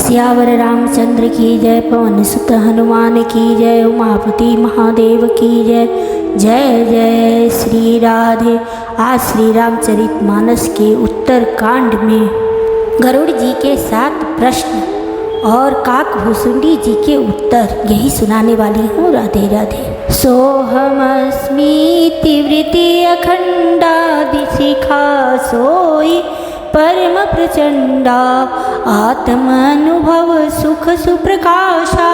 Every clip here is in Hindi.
सियावर रामचंद्र की जय, पवन सुत हनुमान की जय, उमापति महादेव की जय। जय जय श्री राधे। आज श्री रामचरितमानस के उत्तर कांड में गरुड़ जी के 7 प्रश्न और काकभूषुंडी जी के उत्तर यही सुनाने वाली हूँ। राधे राधे। सोहमस्मीति वृत्ति अखंडादिशिखा सोई परम प्रचंडा, आत्मानुभव सुख सुप्रकाशा,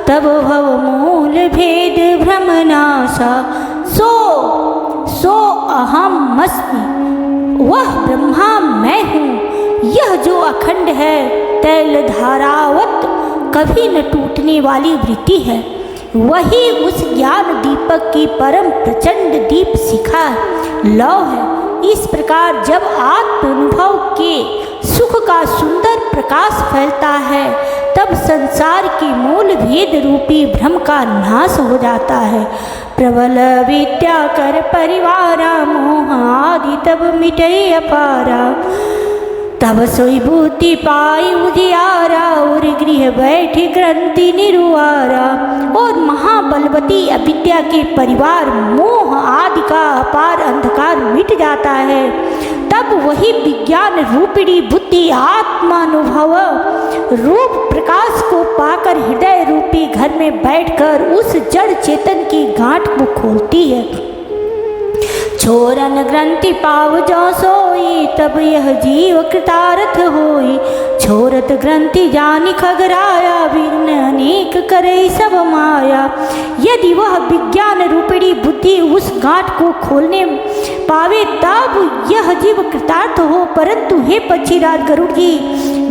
तब भव मूल भेद भ्रमनाशा। सो अहमस्मि, वह ब्रह्मा मैं हूँ। यह जो अखंड है, तैल धारावत कभी न टूटने वाली वृत्ति है, वही उस ज्ञान दीपक की परम प्रचंड दीप शिखा लौ है। इस प्रकार जब आत्मानुभव के सुख का सुंदर प्रकाश फैलता है, तब संसार के मूल भेद रूपी भ्रम का नाश हो जाता है। प्रबल विद्या कर परिवारा, मोह आदि तब मिटे अपारा, तब सोई बुद्धि पाई उजियारा, और गृह बैठे ग्रंथि निरुआरा। और महाबलवती अविद्या के परिवार मोह आदि का अपार अंधकार मिट जाता है। तब वही विज्ञान रूपिणी बुद्धि आत्मानुभव रूप प्रकाश को पाकर हृदय रूपी घर में बैठकर उस जड़ चेतन की गांठ को खोलती है। छोरन ग्रंथि पाव जो सोई, तब यह जीव कृतार्थ होई। छोरत ग्रंथि जानि खगराया, विघ्न अनेक करे सब माया। यदि वह विज्ञान रूपिणी बुद्धि उस गांठ को खोलने पावे, तब यह जीव कृतार्थ हो। परंतु हे पक्षीराज गरुड़ जी,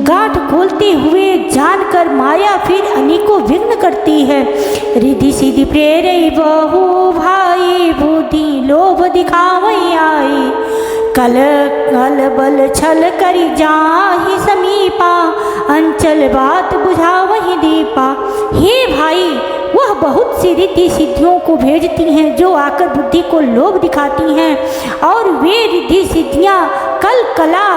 गांठ खोलते हुए जानकर माया फिर अनेकों विघ्न करती है। रिद्धि सिद्धि प्रेरे बहु भाई, बुद्धि लोभ दिखावई आई। कल बल छल करी जाहि समीपा, अंचल बात बुझावहि दीपा। हे भाई, वह बहुत सी रिद्धि सिद्धियों को भेजती हैं जो आकर बुद्धि को लोभ दिखाती हैं, और वे रिद्धि सिद्धियाँ कला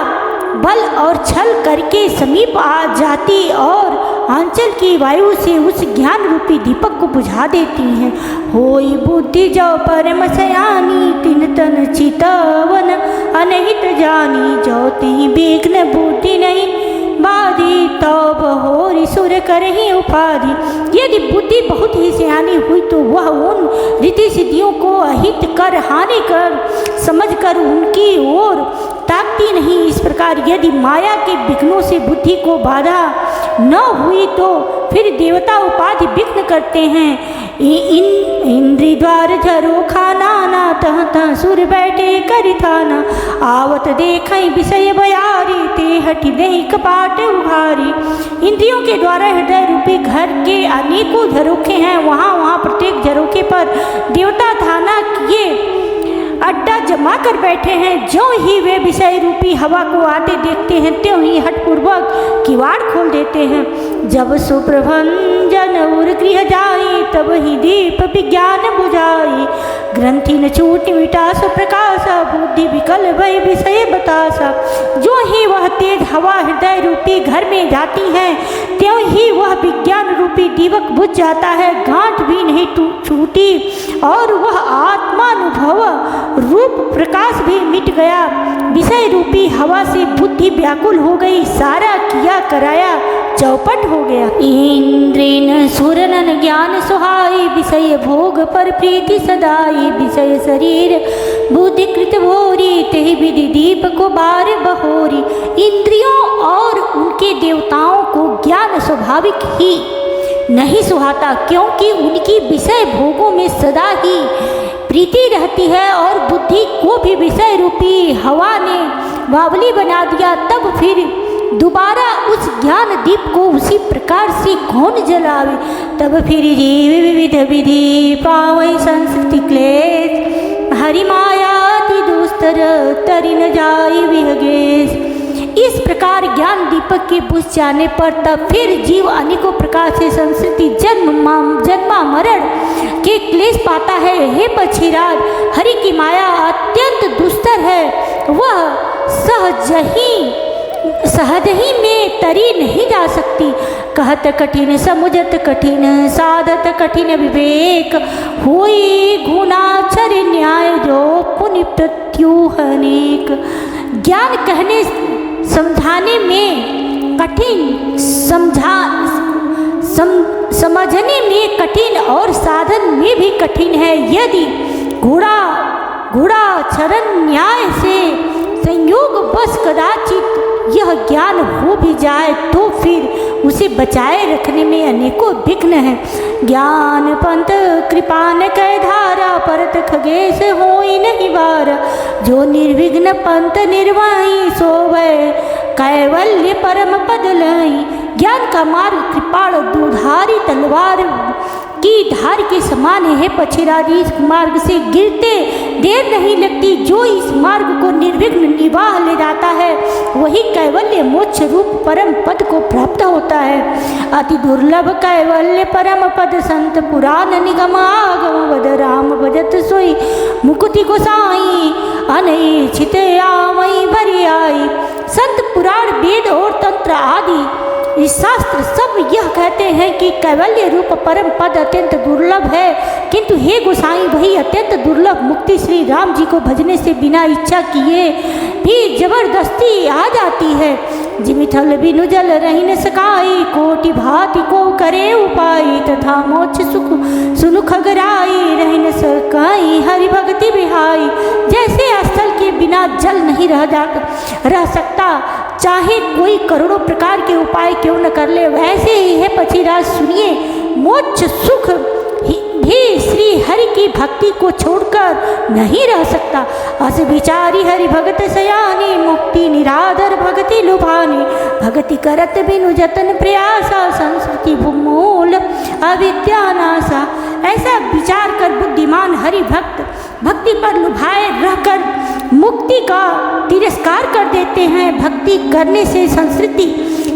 बल और छल करके समीप आ जाती और आंचल की वायु से उस ज्ञान रूपी दीपक को बुझा देती हैं। होई बुद्धि जो परम सयानी, तिन तन चितवन अनहित जानी। जो ती विघ्न बुद्धि नहीं बाधी, तो बहोरी सुर करही उपाधि। यदि बुद्धि बहुत ही सियानी हुई तो वह उन रिद्धि सिद्धियों को अहित कर हानि कर समझकर उनकी ओर ताकती नहीं। इस प्रकार यदि माया के विघ्नों से बुद्धि को बाधा न हुई तो फिर देवता उपाधि विघ्न करते हैं। इंद्री द्वार झरो खाना, ना तह तह सुर बैठे करिथाना। आवत देखई विषय बयारी, ते हटि नहीं कपाट उघारी। इंद्रियों के द्वारा हृदय रूपी घर के अनेकों झरोखे हैं। वहाँ प्रत्येक झरोखे पर देवता थाना किए अड्डा जमा कर बैठे हैं। जो ही वे विषय रूपी हवा को आते देखते हैं, त्यों ही हठपूर्वक किवाड़ खोल देते हैं। जब सुप्रभंजन उर गृह जाई, तब ही दीप विज्ञान बुझाई। ग्रंथि न छूट मिटा सुप्रकाशा, बुद्धि विकल भय विषय बतासा। जो ही वह तेज हवा हृदय रूपी घर में जाती है, त्यों ही वह विज्ञान रूपी दीपक बुझ जाता है। गांठ भी नहीं छूटी और वह आत्मानुभव रूप प्रकाश भी मिट गया। विषय रूपी हवा से बुद्धि व्याकुल हो गई, सारा किया कराया चौपट हो गया। इंद्रिन सुरनन ज्ञान सुहाई, विषय भोग पर प्रीति सदाई। विषय शरीर बुद्धि कृत भोरी, तेहि विधि दीप को बार बहोरी। इंद्रियों और उनके देवताओं को ज्ञान स्वाभाविक ही नहीं सुहाता, क्योंकि उनकी विषय भोगों में सदा ही प्रीति रहती है, और बुद्धि को भी विषय रूपी हवा ने बावली बना दिया। तब फिर दोबारा उस ज्ञान दीप को उसी प्रकार से कौन जलावे। तब फिर जीव विविध विधि पावै संस्कृति क्लेश, हरि मायाति दुस्तर तरि न जाई विहगेश। इस प्रकार ज्ञान दीपक के बुझ जाने पर तब फिर जीव अनेकों प्रकार से संस्कृति जन्मा मरण के क्लेश पाता है। हे पक्षीराज, हरि की माया अत्यंत दुस्तर है। वह सहज ही सहज ही में तरी नहीं जा सकती। कहत कठिन समुझत कठिन साधत कठिन विवेक हुई गुणाचर न्याय जो पुनि प्रत्युह अनेक। ज्ञान कहने समझाने में कठिन, समझने में कठिन और साधन में भी कठिन है। यदि गुणाचरण न्याय से संयोग बस कदाचित यह ज्ञान हो भी जाए तो फिर उसे बचाए रखने में अनेकों विघ्न हैं। ज्ञान पंथ कृपा न कै धारा परत खगेश होई नहीं वार। जो निर्विघ्न पंथ निर्वाही सोवै कैवल्य परम पद लई। ज्ञान का मार्ग कृपाण दुधारी तलवार की धार के समान है। पछिराज इस मार्ग से गिरते देर नहीं लगती। जो इस मार्ग को निर्विघ्न निवाह ले जाता है वही कैवल्य मोक्ष रूप परम पद को प्राप्त होता है। अति दुर्लभ कैवल्य परम पद संत पुराण निगम आगम वद राम भजत सोई मुकुति गोसाई अनैच्छित आमई भरी आई। संत पुराण वेद और तंत्र आदि इस शास्त्र सब यह कहते हैं कि कैवल्य रूप परम पद अत्यंत दुर्लभ है, किंतु हे गोसाई वही अत्यंत दुर्लभ मुक्ति श्री राम जी को भजने से बिना इच्छा किए भी जबरदस्ती आ जाती है। जिमिथल बिनु जल रही न सकाई कोटि भांति को करे उपाय तथा मोक्ष सुख सुनु खगराई रही न सकाई हरि भक्ति बिहाई। जैसे स्थल के बिना जल नहीं रह सकता, चाहे कोई करोड़ों प्रकार के उपाय क्यों न कर ले, वैसे ही है पछिराज सुनिए मोक्ष सुख भी श्री हरि की भक्ति को छोड़कर नहीं रह सकता। अस विचारी हरि भगत सयानी मुक्ति निराधर भक्ति लुभानी। भक्ति करत बिनु जतन प्रयासा संस्कृति मूल अविद्यानाशा। ऐसा विचार कर बुद्धिमान हरि भक्त भक्ति पर लुभाए रहकर मुक्ति का तिरस्कार कर देते हैं। भक्ति करने से संस्कृति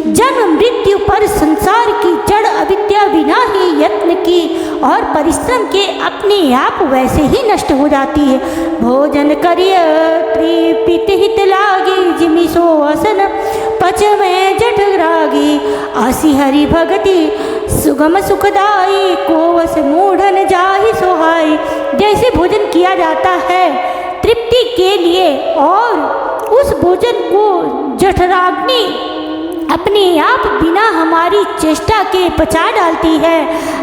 जन्म मृत्यु पर संसार की जड़ अविद्या बिना ही यत्न की और परिश्रम के अपने आप वैसे ही नष्ट हो जाती है। भोजन करिय त्रिपित हित लागी जिमि सो असन पच में जठ रागी। आसी हरि भगति सुगम सुखदाई को वस मूढ़न जाहि सोहाई। जैसे भोजन किया जाता है तृप्ति के लिए और उस भोजन को जठराग्नि अपने आप बिना हमारी चेष्टा के पचा डालती है,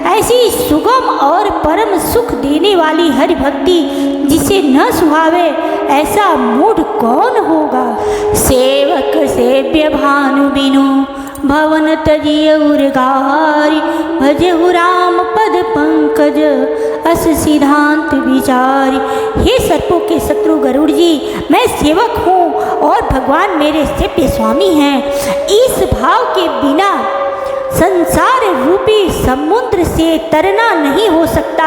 ऐसी सुगम और परम सुख देने वाली हरि भक्ति जिसे न सुहावे ऐसा मूढ़ कौन होगा। सेवक सेव्य भानु बिनु भवन तजिय उर्गारी भजहु राम पद पंकज अस सिद्धांत विचारी। हे सर्पों के शत्रु गरुड़ जी, मैं सेवक हूँ और भगवान मेरे सेव्य स्वामी हैं। इस भाव के बिना संसार रूपी समुद्र से तरना नहीं हो सकता।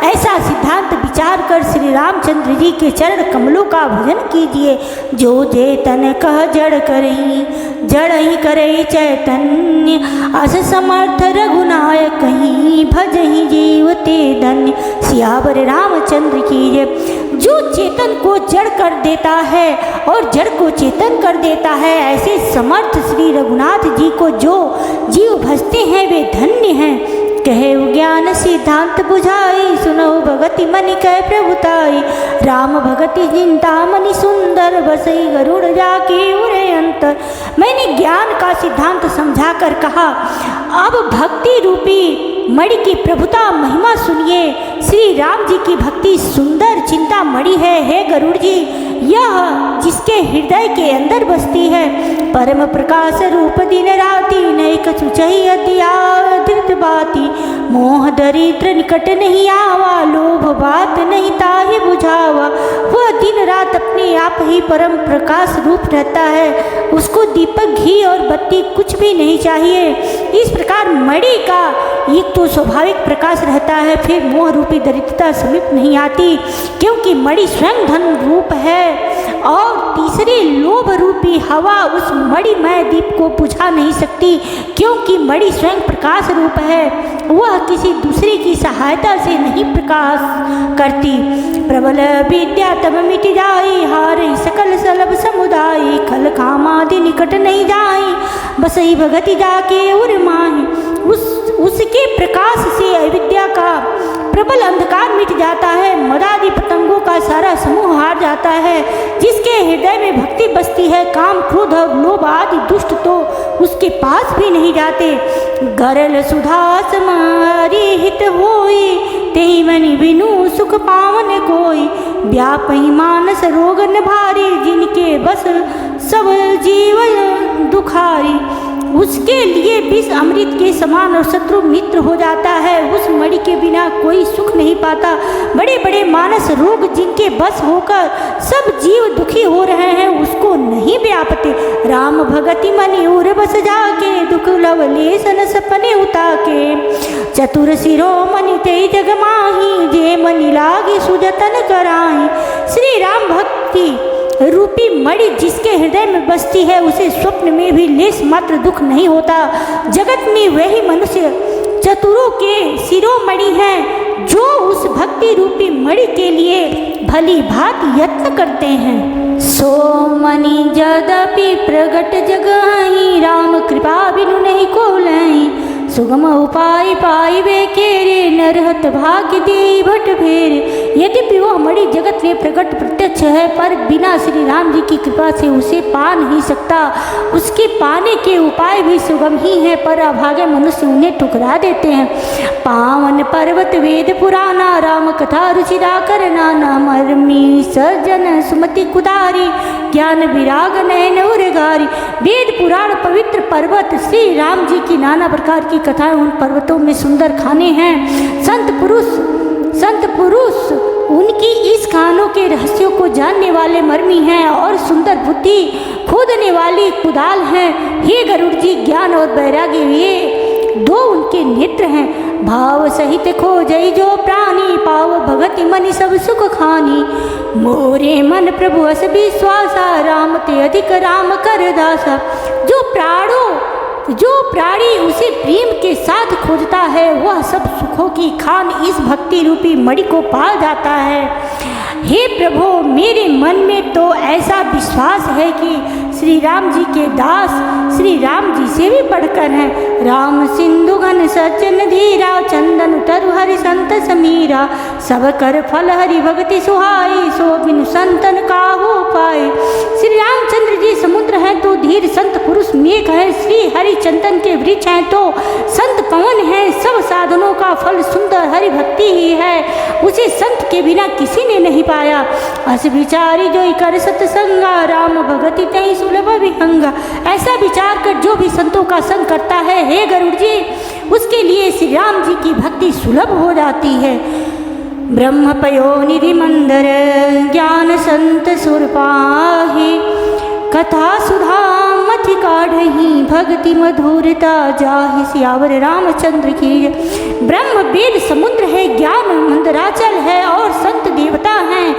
ऐसा सिद्धांत विचार कर श्री रामचंद्र जी के चरण कमलों का भजन कीजिए। जो जेतन कह जड़ करही जड़ ही करे चैतन्य अस समर्थ रघुनायक कहीं भजहि जीव ते धन्य। सियावर रामचंद्र की जय। जो चेतन को जड़ कर देता है और जड़ को चेतन कर देता है, ऐसे समर्थ श्री रघुनाथ जी को जो जीव भजते हैं वे धन्य हैं। कहे ज्ञान सिद्धांत बुझाई सुनो भगति मनि कह प्रभुताई। राम भगति चिंता मनि सुंदर बसई गरुड़ जाके उरे अंतर। मैंने ज्ञान का सिद्धांत समझाकर कहा, अब भक्ति रूपी मणि की प्रभुता महिमा सुनिए। श्री राम जी की भक्ति सुंदर चिंता मणि है। हे गरुड़ जी, यह जिसके हृदय के अंदर बसती है, परम प्रकाश रूप दिन राति नई कछु चही अति बाती। मोह दरिद्र निकट नहीं आवा लोभ बात नहीं ताहि बुझावा। वह दिन रात अपने आप ही परम प्रकाश रूप रहता है, उसको दीपक घी और बत्ती कुछ भी नहीं चाहिए। इस प्रकार मणि का एक तो स्वाभाविक प्रकाश रहता है, फिर मोह रूपी दरिद्रता समीप नहीं आती, क्योंकि मणि स्वयं धन रूप है और तीसरी लोभ रूपी हवा उस मणिमय दीप को बुझा नहीं सकती, क्योंकि मणि स्वयं प्रकाश रूप है, वह किसी दूसरे की सहायता से नहीं प्रकाश करती। प्रबल विद्या तब मिट जाई, हारे सकल सलभ समुदाय, खल कामादि निकट नहीं जाई, बसई भगति जाके उर माही। उसके प्रकाश से अविद्या का प्रबल अंधकार मिट जाता है, मदादि पतंगों का सारा समूह हार जाता है। जिसके हृदय में भक्ति बसती है, काम क्रोध और लोभ आदि दुष्ट तो उसके पास भी नहीं जाते। गरल सुधा समारी हित होई, तेहि मनि बिनु सुख पावन कोई, व्यापई मानस रोग न भारी, जिनके बस सब जीव दुखारी। उसके लिए विष अमृत के समान और शत्रु मित्र हो जाता है। उस मणि के बिना कोई सुख नहीं पाता। बड़े बड़े मानस रोग जिनके बस होकर सब जीव दुखी हो रहे हैं, उसको नहीं व्यापते। राम भगति मनि उर बस जाके, दुख लवलेश न सपने उताके, चतुर सिरो मनि ते जग माही, जे मनि लागे सुजतन कराही। श्री राम भक्ति रूपी मणि जिसके हृदय में बसती है, उसे स्वप्न में भी लेश मात्र दुख नहीं होता। जगत में वही मनुष्य चतुरों के शिरोमणि हैं, जो उस भक्ति रूपी मणि के लिए भली भांति यत्न करते हैं। सो मणि यद्यपि प्रगट जगहि, राम कृपा बिनु नहीं को लहि, सुगम उपाय पाइबे केरे, नरहत भाग्य दे भट फेरे। यद्यपि वह मणि जगत में प्रकट प्रत्यक्ष है, पर बिना श्री राम जी की कृपा से उसे पा नहीं सकता। उसके पाने के उपाय भी सुगम ही हैं, पर अभागे मनुष्य उन्हें ठुकरा देते हैं। पावन पर्वत वेद पुराना, राम कथा रुचिरा करना, नाम मर्मी सज्जन सुमति कुदारी, ज्ञान विराग नयन उरगारी। वेद पुराण पवित्र पर्वत श्री राम जी की नाना प्रकार की कथाएं, उन पर्वतों में सुंदर खाने हैं। संत पुरुष उनकी इस कहानों के रहस्यों को जानने वाले मर्मी हैं, और सुंदर बुद्धि खोदने वाली कुदाल हैं। हे गरुड़ जी, ज्ञान और वैराग्य ये दो उनके नेत्र हैं। भाव सहित खोजई जो प्राणी, पाव भगति मनि सब सुख खानी। मोरे मन प्रभु अस विश्वासा, राम ते अधिक राम कर दासा। जो प्राणी उसे प्रेम के साथ खोजता है, वह सब सुखों की खान इस भक्ति रूपी मणि को पा जाता है। हे प्रभु, मेरे मन में तो ऐसा विश्वास है कि श्री राम जी के दास श्री राम जी से भी बढ़कर हैं। राम सिंधु घन सज्जन धीरा, चंदन तरु हरि संत समीरा। सब कर फल हरि भक्ति सुहाई, सो बिनु संतन काहू पाए। श्री रामचंद्र जी समुद्र हैं तो धीर संत पुरुष मेघ है, श्री हरि चंदन के वृक्ष हैं तो संत पवन है। सब साधनों का फल सुंदर हरि भक्ति ही है, उसे संत के बिना किसी ने नहीं पाया। अस विचारी जो कर सत्संगा, राम भगति तहि सुलभ विहंगा। ऐसा विचार कर जो भी संतों का संग करता है, हे गरुड़ जी, उसके लिए श्री राम जी की भक्ति सुलभ हो जाती है। ब्रह्म पयो निधि मंदर, ज्ञान संत सुर पाहि, कथा सुधा मथि काढ़ही, भक्ति मधुरता जाहि, सियावर रामचंद्र की। ब्रह्म वेद समुद्र है, ज्ञान मंदराचल है, और संत देवता हैं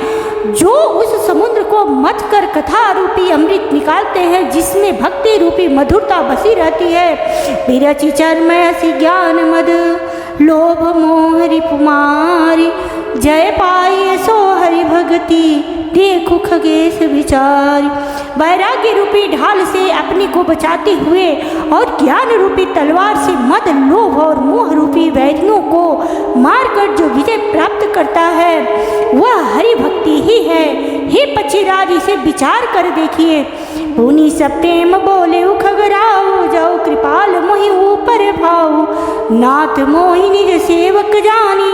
जो उस समुद्र को मथ कर कथा रूपी अमृत निकालते हैं, जिसमें भक्ति रूपी मधुरता बसी रहती है। विरचि चर्मय सि ज्ञान मद, लोभ मोह रिपुमारी, जय पाई सो हरि भक्ति, देखो खगेश विचारी। वैराग्य रूपी ढाल से अपने को बचाते हुए और ज्ञान रूपी तलवार से मद लोभ और मोह रूपी वैद्यों को मारकर जो विजय प्राप्त करता है, वह हरि भक्ति ही है। हे पक्षीराज, इसे विचार कर देखिए। पुनि सब प्रेम बोले खगराओ, जाओ कृपाल मोहि ऊपर भाओ, नाथ मोहि निज सेवक जानी,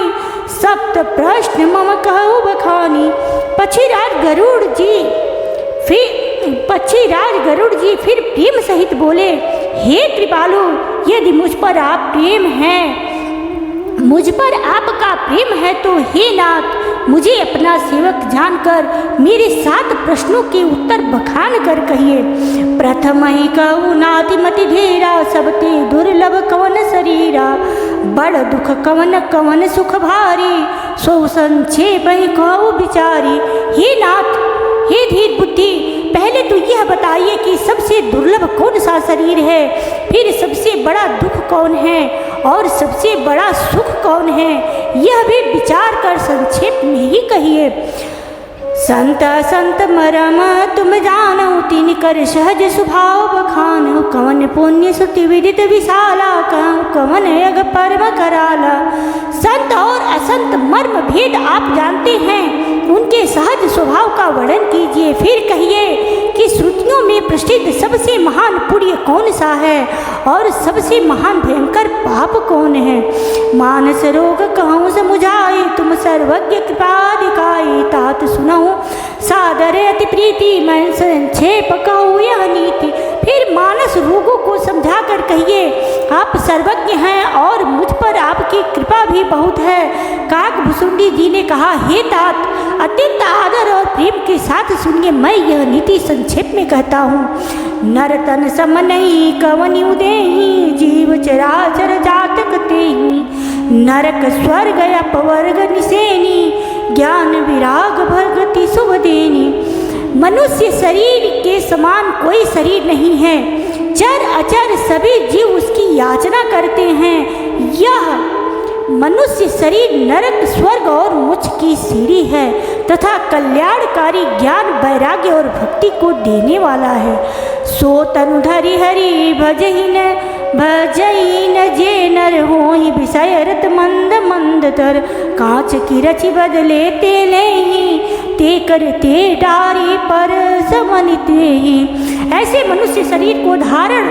सप्त प्रश्न मम कहु बखानी। पक्षीराज गरुड़ जी फिर प्रेम सहित बोले, हे कृपालु, यदि मुझ पर आपका प्रेम है तो हे नाथ, मुझे अपना सेवक जानकर मेरे 7 प्रश्नों के उत्तर बखान कर कहिए। प्रथम ही कहु नाति मति धीरा, सबते दुर्लभ कवन शरीरा, बड़ दुख कवन कवन सुख भारी, सो संक्षेप ही कहु विचारी। हे नाथ, हे धीर बुद्धि, पहले तो यह बताइए कि सबसे दुर्लभ कौन सा शरीर है, फिर सबसे बड़ा दुख कौन है और सबसे बड़ा सुख कौन है, यह भी विचार कर संक्षेप में ही कहिए। संत संत मरम तुम जानो, तिन कर सहज स्वभाव बखानो, कवन पुण्य श्रुति विदित विशाला, कवन यज्ञ परम कराला। संत और असंत मर्म भेद आप जानते हैं, उनके सहज स्वभाव का वर्णन कीजिए। फिर कहिए कि श्रुतियों में प्रसिद्ध सबसे महान पुण्य कौन सा है और सबसे महान भयंकर पाप कौन है। मानस रोग कहूँ समुझाई, तुम सर्वज्ञ कृपाधिकाई, तात सुनऊँ सादर अति प्रीति, मैं संक्षेप कहूँ यह नीति। फिर मानस रोगों को समझा कर कहिए, आप सर्वज्ञ हैं और मुझ पर आपकी कृपा भी बहुत है। काकभुसुंडी जी ने कहा, हे तात, अत्यंत आदर और प्रेम के साथ सुनिए, मैं यह नीति संक्षेप में कहता हूँ। नर तन सम नहीं कवनि उदेहि, जीव चराचर जातक तेहि, नरक स्वर्ग अपवर्ग निसेनी, ज्ञान विराग भगति शुभ देनी। मनुष्य शरीर के समान कोई शरीर नहीं है, चर अचर सभी जीव उसकी याचना करते हैं। यह मनुष्य शरीर नरक स्वर्ग और मोक्ष की सीढ़ी है तथा कल्याणकारी ज्ञान वैराग्य और भक्ति को देने वाला है। सो तनु धरि हरि भजहिन, भजहिन जे नर होहि, विषय रत मंद मंद तर, कांच की रचि बदले ते लेहि, ते करते डारी पर समनिते ही। ऐसे मनुष्य शरीर को धारण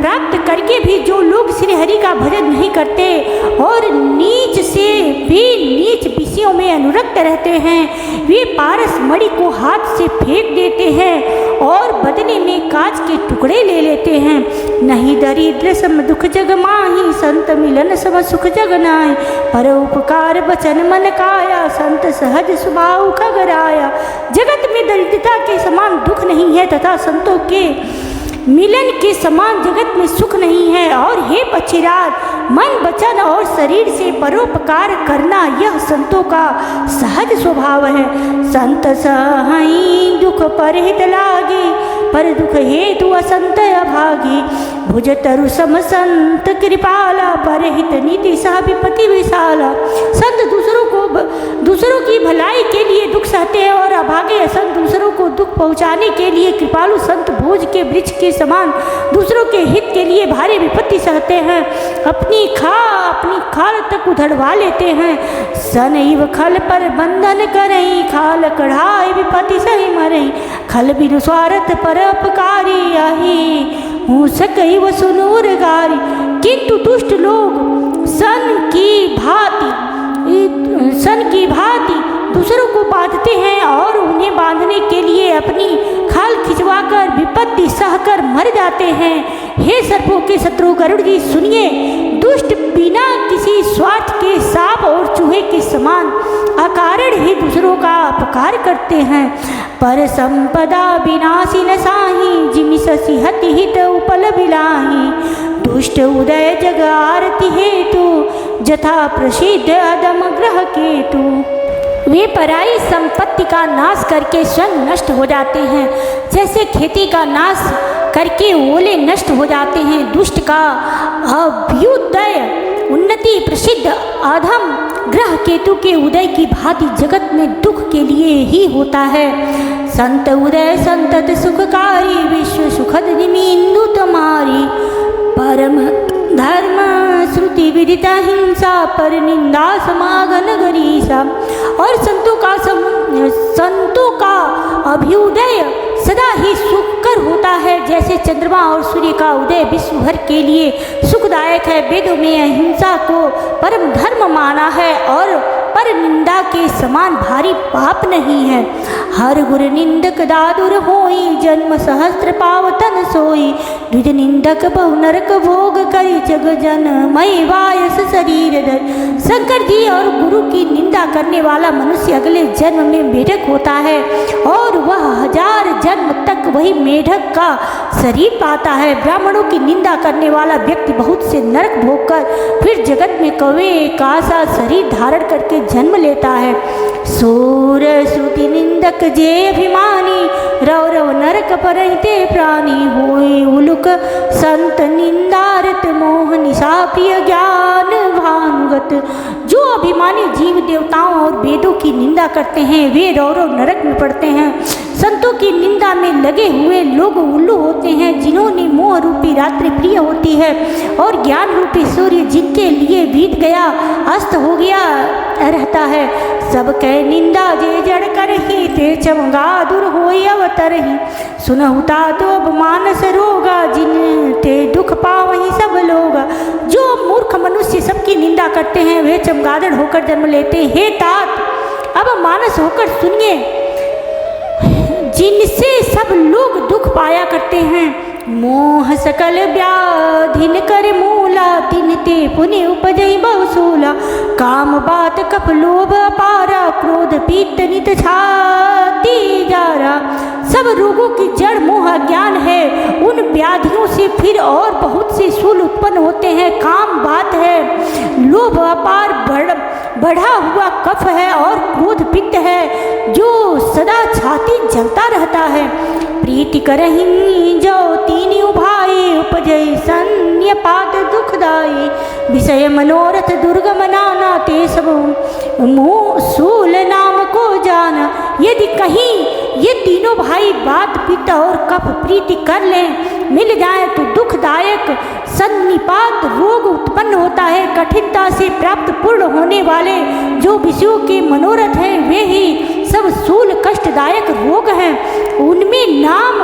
प्राप्त करके भी जो लोग श्री हरि का भजन नहीं करते और नीच से भी नीच विषयों में अनुरक्त रहते हैं, वे पारस मणि को हाथ से फेंक देते हैं और बदले में कांच के टुकड़े ले लेते हैं। नहीं दरिद्र सम दुख जग माही, संत मिलन सम सुख जग नाहि, पर उपकार बचन मन काया, संत सहज स्वभाव खगराया। जगत में दरिद्रता के समान दुख नहीं है तथा संतों के मिलन के समान जगत में सुख नहीं है। और हे पक्षीराज, मन वचन और शरीर से परोपकार करना यह संतों का सहज स्वभाव है। संत सहई दुख परहित लागे, पर दुख हेतु असंत अभागी, भुज तरु सम संत कृपाला, परहित नीति सह विपत्ति विशाला। संत दूसरों की भलाई के लिए दुख सहते हैं और अभागे असंत दूसरों को दुख पहुँचाने के लिए कृपालु संत भोज के वृक्ष के समान दूसरों के हित के लिए भारी विपत्ति सहते हैं। अपनी खाल तक उधड़वा लेते हैं। सनैव खल पर बंधन करई, खाल कढ़ाई विपत्ति सही मरई, खल बिनु स्वार्थ पर अपकारी, आही हूँ सकई व सुनूर गारी। किंतु दुष्ट लोग सन की भांति दूसरों को बांधते हैं और उन्हें बांधने के लिए अपनी खाल खिंचवाकर विपत्ति सहकर मर जाते हैं। हे सर्पों के शत्रु गरुड़ जी सुनिए, दुष्ट बिना किसी स्वार्थ के सांप और चूहे के समान अकारण ही दूसरों का अपकार करते हैं। पर संपदा विनाशी न साही, जिमि शशि हति हित उपल बिलाही, दुष्ट उदय जग आरती हेतु, जथा प्रसिद्ध अदम ग्रह केतु। वे पराई संपत्ति का नाश करके स्वयं नष्ट हो जाते हैं, जैसे खेती का नाश करके ओले नष्ट हो जाते हैं। दुष्ट का अभ्युदय उन्नति प्रसिद्ध अधम ग्रह केतु के उदय की भांति जगत में दुख के लिए ही होता है। संत उदय संतत सुखकारी, विश्व सुखद निमिंदु तुम्हारी, परम धर्म श्रुति विदिता हिंसा, पर निंदा समागन गरीसा। और संतों का अभ्युदय सदा ही सुखकर होता है, जैसे चंद्रमा और सूर्य का उदय विश्व भर के लिए सुखदायक है। वेदों में अहिंसा को परम धर्म माना है और पर निंदा के समान भारी पाप नहीं है। हर गुर निंदक दादुर होई, जन्म सहस्त्र पावतन सोई, द्विज निंदक बहु नरक भोग करी, जग जन मई वायस शरीर धर। शंकर जी और गुरु की निंदा करने वाला मनुष्य अगले जन्म में मेढक होता है और वह 1000 जन्म तक वही मेढक का शरीर पाता है। ब्राह्मणों की निंदा करने वाला व्यक्ति बहुत से नरक भोग कर फिर जगत में कौवे का सा शरीर धारण करके जन्म लेता है। सूर सुति निंदक जे अभिमानी, रव रव नरक परहिते प्राणी, होय उलुक संत निंदारत, मोह निशा प्रिय ज्ञान भानुगत। जो अभिमानी जीव देवताओं और वेदों की निंदा करते हैं वे रव रव नरक में पड़ते हैं। संतों की निंदा में लगे हुए लोग उल्लू होते हैं, जिन्होंने मोह रूपी रात्रि प्रिय होती है और ज्ञान रूपी सूर्य जिनके लिए बीत गया अस्त हो गया रहता है। सब कह निंदा जे जड़ कर ही, ते चमगादुर होय अवतर ही। सुनहुता तो अब मानस रोगा, जिन ते दुख पावही सब लोग। जो मूर्ख मनुष्य सबकी निंदा करते हैं वे चमगादड़ होकर जन्म लेते हैं। हे तात अब मानस होकर सुनिए, जिनसे सब लोग दुख पाया करते हैं। मोह सकल व्याधिन कर मूला, तिन ते पुण्य उपजई बहुसूला। काम बात कप लोभ अपारा, क्रोध पीत नित छाती जारा। सब रोगों की जड़ मोह अज्ञान है। उन व्याधियों से फिर और बहुत से शूल उत्पन्न होते हैं। काम बात है, लोभ अपार बढ़ा हुआ कफ है और क्रोध पित्त है जो सदा छाती जलता रहता है। प्रीति करही जो तीन उभाई, उपजय सन्यपात दुखदाई। विषय मनोरथ दुर्गम नाना, ते सब मूल नाम को जाना। यदि कहीं ये तीनों भाई बात पित्त और कफ प्रीति कर लें, मिल जाए तो दुखदायक सन्निपात रोग उत्पन्न होता है। कठिनता से प्राप्त पूर्ण होने वाले जो विषयों के मनोरथ हैं वे ही सब स्थूल कष्टदायक रोग हैं। उनमें नाम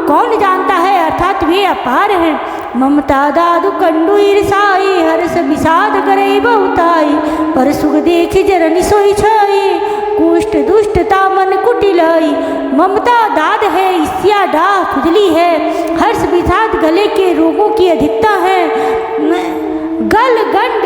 कौन जानता है, अर्थात वे अपार हैं। ममता दादु कंडु ईर्षाई, हर्ष विषाद करे बहुताई। पर सुख देख जरनि सोई छाई, कुष्ठ दुष्टता मन कुटिलाई। ममता दाद है, ईर्ष्या डाह खुजली है, हर्ष विषाद गले के रोगों की अधिकता है। गलगंड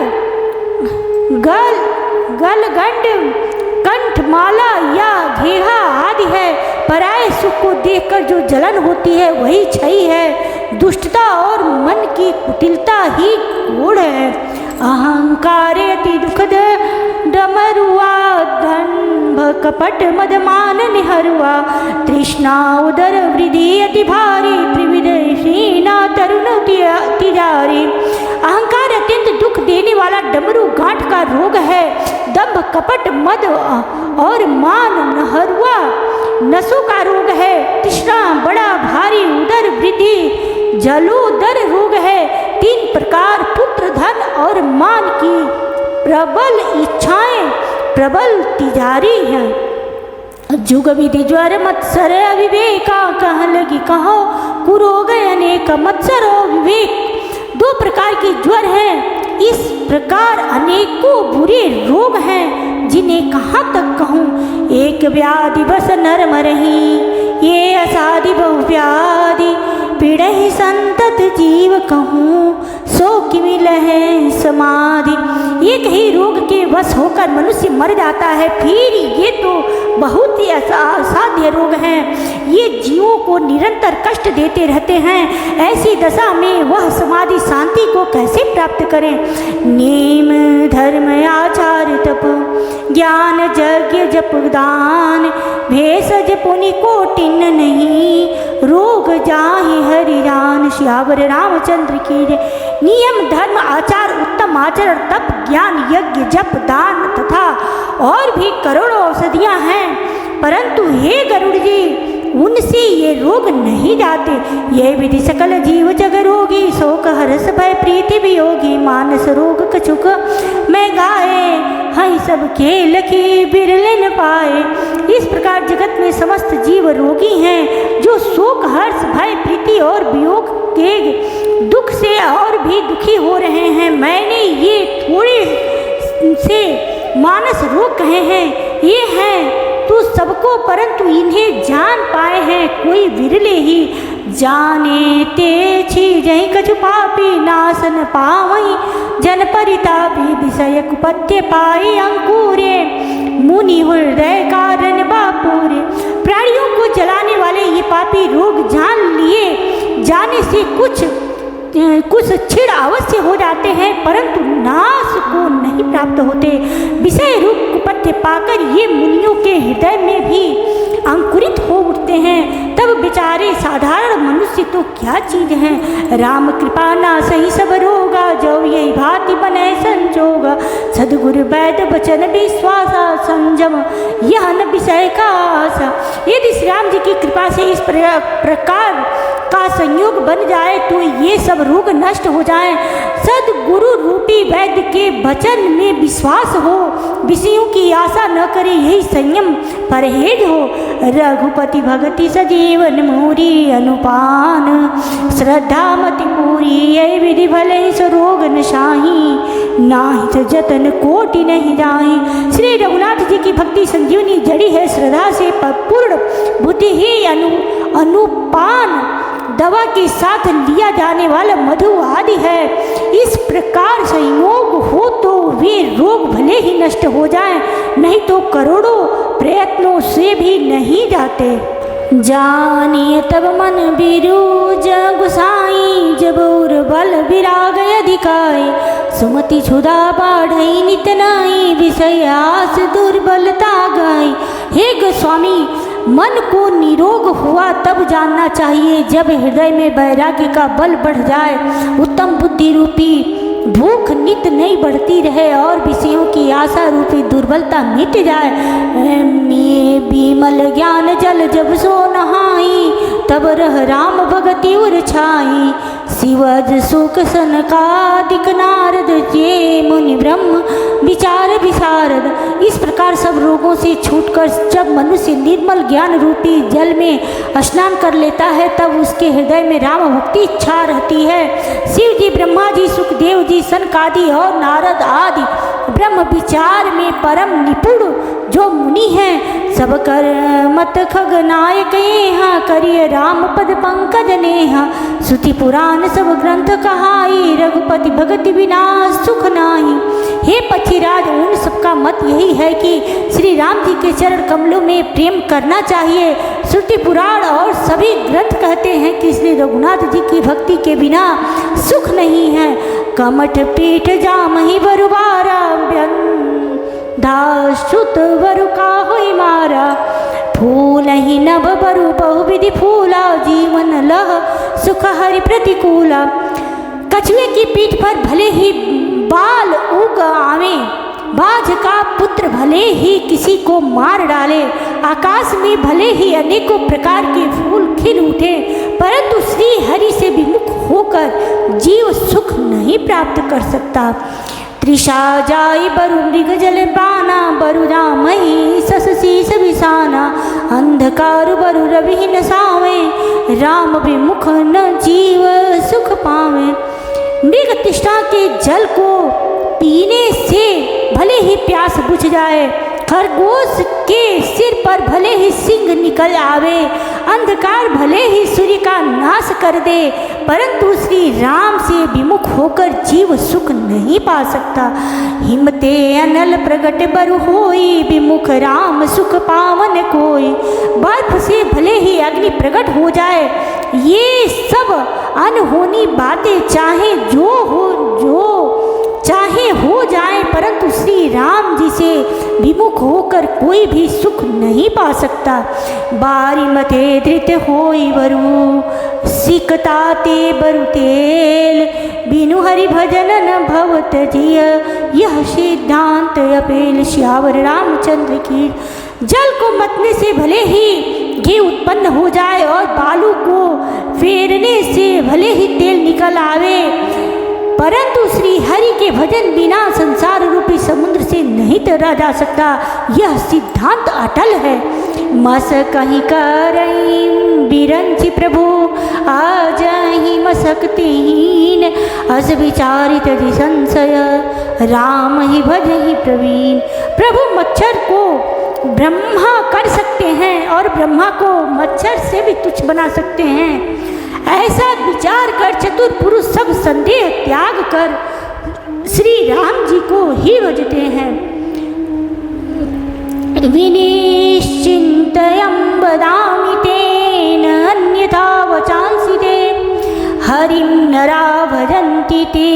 कंठमाला या घेहा आदि है। पराये सुख को देखकर जो जलन होती है वही क्षय है। दुष्टता और मन की कुटिलता ही कोढ़ है। अहंकार अति दुखद डमरुआ, दंभ कपट मदमान निहरुआ। तृष्णा उदर वृद्धि अति भारी, त्रिविध हीना तरुण तिजारी। अहंकार अत्यंत दुख देने वाला डमरू गांठ का रोग है। दंभ कपट मद और मान नहरुआ नसों का रोग है। तृष्णा बड़ा भारी, उदर वृद्धि जलोदर रोग है। तीन प्रकार पुत्र धन और मान की प्रबल इच्छाएं प्रबल तिजारी हैं। जुग विधि ज्वर मत्सर अविवेका, कह लगी कहो कुरोग अनेक। मत्सर और विवेक दो प्रकार के ज्वर हैं। इस प्रकार अनेकों बुरे रोग हैं जिन्हें कहाँ तक कहूँ। एक व्याधि बस नर मरही, ये असाधि बहुव्याधि। पीड़हि संतत जीव कहूँ, सो कि मिलहि समाधि। एक ही रोग के वश होकर मनुष्य मर जाता है। फिर ये तो बहुत ही असाध्य रोग हैं। ये जीवों को निरंतर कष्ट देते रहते हैं। ऐसी दशा में वह समाधि शांति को कैसे प्राप्त करें। नेम धर्म आचार तप, ज्ञान यज्ञ जप दान। भेषज पुनि कोटिन नहीं, रोग जाहि हरि जान। श्यावर रामचंद्र की जय। नियम धर्म आचार उत्तम आचरण तप ज्ञान यज्ञ जप दान तथा और भी करोड़ों औषधियाँ हैं, परंतु हे गरुड़ जी उनसे ये रोग नहीं जाते। ये विधि सकल जीव जग रोगी, शोक हर्ष भय प्रीति वियोगी। मानस रोग कछुक मैं गाए, हई सब खेल की बिरले न पाए। इस प्रकार जगत में समस्त जीव रोगी हैं, जो शोक हर्ष भय प्रीति और वियोग के दुख से और भी दुखी हो रहे हैं। मैंने ये थोड़े से मानस रोग कहे हैं, ये हैं तो सबको, परंतु इन्हें जान पाए हैं कोई विरले ही। जाने ते छी जही कछु पापी, नासन पावई जन परितापी। विषय कुपत्य पाई अंकुरे, मुनि हृदय कारण बापुरे। प्राणियों को जलाने वाले ये पापी रोग जान लिए जाने से कुछ क्षीण अवश्य हो जाते हैं, परंतु नाश को नहीं प्राप्त होते। विषय रूप कुपत्य मध्य पाकर ये मुनियों के हृदय में भी अंकुरित हो उठते हैं, तब बेचारे साधारण मनुष्य तो क्या चीज हैं। राम कृपा ना सही सब रोगा, जो यही भांति बने संजोगा। सदगुरु वैद वचन विश्वासा, संजम यह न विषय का आशा। यदि श्री राम जी की कृपा से इस प्रकार का संयोग बन जाए तो ये सब रोग नष्ट हो जाएं। सदगुरु रूपी वैद्य के वचन में विश्वास हो, विषयों की आशा न करे, यही संयम परहेज हो। रघुपति भगति सजीवन मोरी, अनुपान श्रद्धा मति पूरी। यही विधि भले सो रोग नशाही, नाहि तो जतन कोटि नहीं जाही। श्री रघुनाथ जी की भक्ति संजीवनी जड़ी है, श्रद्धा से पूर्ण बुद्धि ही अनुपान दवा के साथ लिया जाने वाला मधु आदि है। इस प्रकार संयोग हो तो वे रोग भले ही नष्ट हो जाएं, नहीं तो करोड़ों प्रयत्नों से भी नहीं जाते। जानिए तब मन बिरूज गुसाई, जब और बल विराग अधिकाई। सुमति क्षुधा बाढ़ई नित नाई, विषय आस दुर्बलता गाई। हे गोस्वामी, मन को निरोग हुआ तब जानना चाहिए जब हृदय में वैराग्य का बल बढ़ जाए, उत्तम बुद्धि रूपी भूख नित नहीं बढ़ती रहे और विषयों की आशा रूपी दुर्बलता मिट जाए। विमल ज्ञान जल जब सो नहाई, तब रह राम भगति उर छाई। शिवज सुख सनकादिक नारद, जे मुनि ब्रह्म विचार विशारद। इस प्रकार सब रोगों से छूटकर जब मनुष्य निर्मल ज्ञान रूपी जल में स्नान कर लेता है, तब उसके हृदय में राम भक्ति इच्छा रहती है। शिव जी, ब्रह्मा जी, सुखदेव जी, सनकादि और नारद आदि ब्रह्म विचार में परम निपुण जो मुनि हैं, सब कर मत खग नायक यहाँ, करिए राम पद पंकज नेहा। श्रुति पुराण सब ग्रंथ कहाई, रघुपति भगति बिना सुख नाही। हे पक्षीराज, उन सबका मत यही है कि श्री राम जी के चरण कमलों में प्रेम करना चाहिए। श्रुति पुराण और सभी ग्रंथ कहते हैं कि श्री रघुनाथ जी की भक्ति के बिना सुख नहीं है। कमठ पीठ जामहि बरुबारा, धाश्रुत बरु का होई मारा। फूल ही नभ बरु बहुविधि फूला, जीवन लह सुख हरि प्रतिकूला। कछुए की पीठ पर भले ही बाल उग आवे, बाज का पुत्र भले ही किसी को मार डाले, आकाश में भले ही अनेकों प्रकार के फूल खिल उठे, परंतु श्री हरि से विमुख होकर जीव सुख नहीं प्राप्त कर सकता। त्रिषा जाई बरु मृग जल पाना, बरु रामही सस शीस बिसाना। अंधकार बरु रवि न सावे, राम विमुख न जीव सुख पावे। मृग तृष्णा के जल को पीने से भले ही प्यास बुझ जाए, खरगोश के सिर पर भले ही सिंह निकल आवे, अंधकार भले ही सूर्य का नाश कर दे, परंतु श्री राम से विमुख होकर जीव सुख नहीं पा सकता। हिमते अनल प्रगट बरु होई, विमुख राम सुख पावन कोई। बर्फ से भले ही अग्नि प्रकट हो जाए, ये सब अनहोनी बातें चाहे चाहे हो जाए, परंतु श्री राम जी से विमुख होकर कोई भी सुख नहीं पा सकता। बारी मते धृत होई बरु, सिकताते बरु तेल, बिनु हरि भजन न भवत जिय, यह सिद्धांत अपेल। श्यावर रामचंद्र की। जल को मतने से भले ही घी उत्पन्न हो जाए और बालू को फेरने से भले ही तेल निकल आवे, परंतु श्री हरि के भजन बिना संसार रूपी समुद्र से नहीं तैरा जा सकता। यह सिद्धांत अटल है। मस कहीं करई बिरंचि प्रभु, आजहि मसक्तिहीन। अस विचारित जि संशय, राम ही भजहि प्रवीण। प्रभु मच्छर को ब्रह्मा कर सकते हैं और ब्रह्मा को मच्छर से भी तुच्छ बना सकते हैं। ऐसा विचार कर चतुर पुरुष सब संदेह त्याग कर श्री राम जी को ही भजते हैं। विनिश्चिन्तयं वदामि तेन अन्यथा वचांसि ते, हरिं नरा भजन्ति ते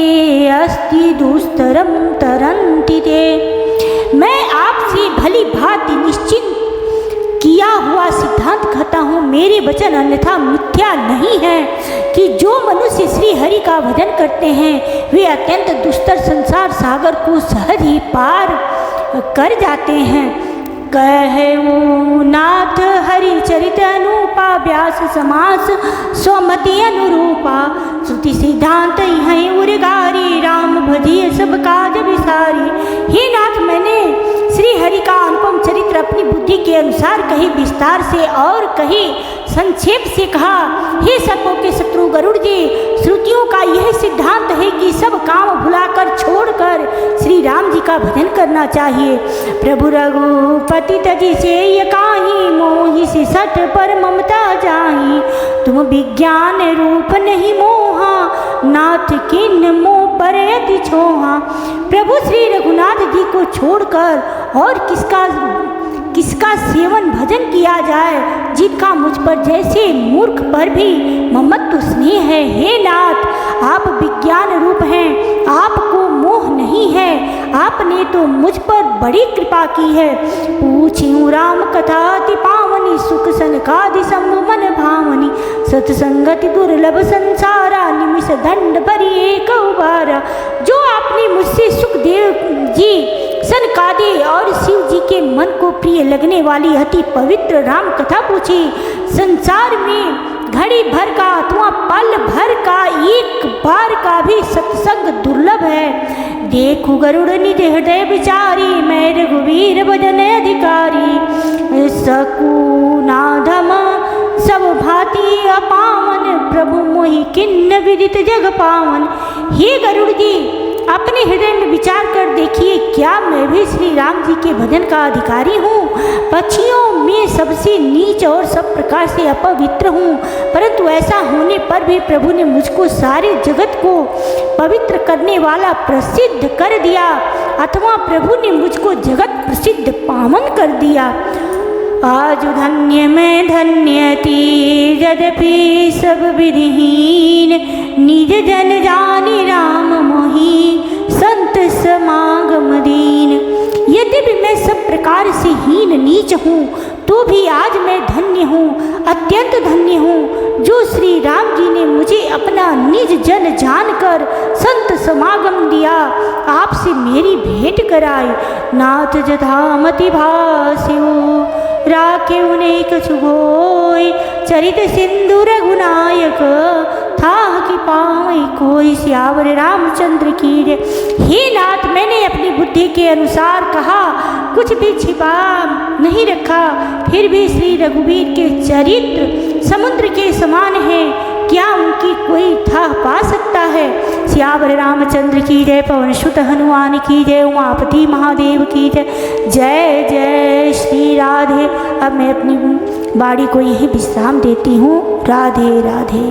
अस्ति दुस्तरं तरन्ति ते। मैं आपसे भली भांति निश्चित किया हुआ सिद्धांत कहता हूँ, मेरे वचन अन्यथा मिथ्या नहीं है कि जो मनुष्य श्री हरि का भजन करते हैं वे अत्यंत दुस्तर संसार सागर को सहज ही पार कर जाते हैं। कहूँ नाथ हरि चरित अनुपा, व्यास समास स्वमति अनुरूपा, श्रुति सिद्धांत हैं उर्गारी, राम भजिए सब काज विसारी। हे नाथ, मैंने श्री हरि का अनुपम चरित्र अपनी बुद्धि के अनुसार कहीं विस्तार से और कहीं संक्षेप से कहा। हे सर्पों के शत्रु गरुड़ जी, श्रुतियों का यह सिद्धांत है कि सब काम भुलाकर छोड़कर श्री राम जी का भजन करना चाहिए। प्रभु रघुपति तजी से ये काही, मोहि से सठ पर ममता जाही, तुम विज्ञान रूप नहीं मोहा, नाथ किन मोह पर यति छोहा। प्रभु श्री रघुनाथ जी को छोड़कर और किसका सेवन भजन किया जाए, जिनका मुझ पर जैसे मूर्ख पर भी ममत्व स्नेह है। हे नाथ, आप विज्ञान रूप हैं, आपको मोह नहीं है, आपने तो मुझ पर बड़ी कृपा की है। पूछूं राम कथा अति पावनी, सुख सनकादि संभ मन भावनी, सत्संगति दुर्लभ संसारा, निमिष दंड भरी एक उबारा। जो आपने मुझसे सुखदेव जी, सनकादि और शिव जी के मन को प्रिय लगने वाली अति पवित्र राम कथा पूछी, संसार में घड़ी भर का अथवा पल भर का एक बार का भी सत्संग दुर्लभ है। देखो गरुड़ निज हृदय विचारी, मैं रघुवीर भजन अधिकारी, सकूनाधम सब भांति अपावन, प्रभु मोहि किन्न विदित जग पावन। हे गरुड़ जी, अपने हृदय में विचार कर देखिए, क्या मैं भी श्री राम जी के भजन का अधिकारी हूँ? पक्षियों में सबसे नीच और सब प्रकार से अपवित्र हूँ, परंतु ऐसा होने पर भी प्रभु ने मुझको सारे जगत को पवित्र करने वाला प्रसिद्ध कर दिया, अथवा प्रभु ने मुझको जगत प्रसिद्ध पावन कर दिया। आज धन्य में धन्यति, यद्यपि सब विधिहीन, निज जन जानि राम मोहि, संत समागम दीन। यद्यपि मैं सब प्रकार से हीन नीच हूँ, तो भी आज मैं धन्य हूँ, अत्यंत धन्य हूँ, जो श्री राम जी ने मुझे अपना निज जन जानकर संत समागम दिया, आपसे मेरी भेंट कराई। नाथ जथामति भास्यो, राखे उन्हें कछु होय, चरित सिंधु रघुनायक, था कि पावई कोई, सियावर रामचंद्र की जय। हे नाथ, मैंने अपनी बुद्धि के अनुसार कहा, कुछ भी छिपा नहीं रखा, फिर भी श्री रघुवीर के चरित्र समुद्र के समान है, क्या उनकी कोई था पा सकता है। सियावर रामचंद्र की जय, पवन सुत हनुमान की जय, उमापति महादेव की जय। जय जय श्री राधे। अब मैं अपनी वाणी को यही विश्राम देती हूँ। राधे राधे।